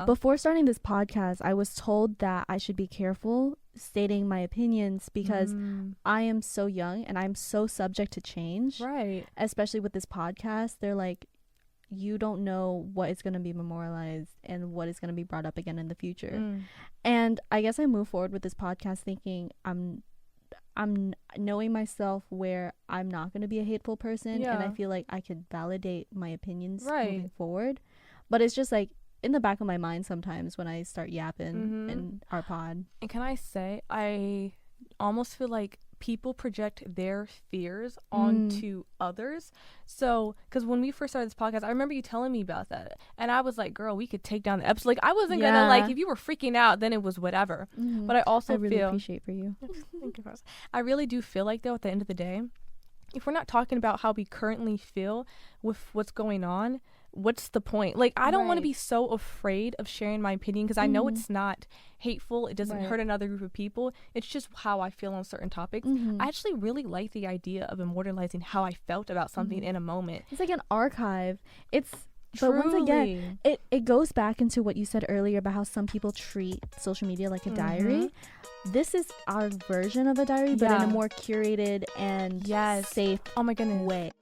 Before starting this podcast, I was told that I should be careful stating my opinions because I am so young and I'm so subject to change. Right. Especially with this podcast, they're like, you don't know what is going to be memorialized and what is going to be brought up again in the future. And I guess I move forward with this podcast thinking I'm knowing myself where I'm not going to be a hateful person, and I feel like I could validate my opinions moving forward. But it's just like in the back of my mind sometimes when I start yapping in our pod. And can I say, I almost feel like people project their fears onto others. So, because when we first started this podcast, I remember you telling me about that. And I was like, girl, we could take down the episode. Like, I wasn't going to, like, if you were freaking out, then it was whatever. But I also really appreciate for you. Thank you, Ross. I really do feel like, though, at the end of the day, if we're not talking about how we currently feel with what's going on, what's the point? Like, I don't want to be so afraid of sharing my opinion because I know it's not hateful. It doesn't hurt another group of people. It's just how I feel on certain topics. I actually really like the idea of immortalizing how I felt about something in a moment. It's like an archive. But once again, it goes back into what you said earlier about how some people treat social media like a diary. This is our version of a diary, but in a more curated and safe way.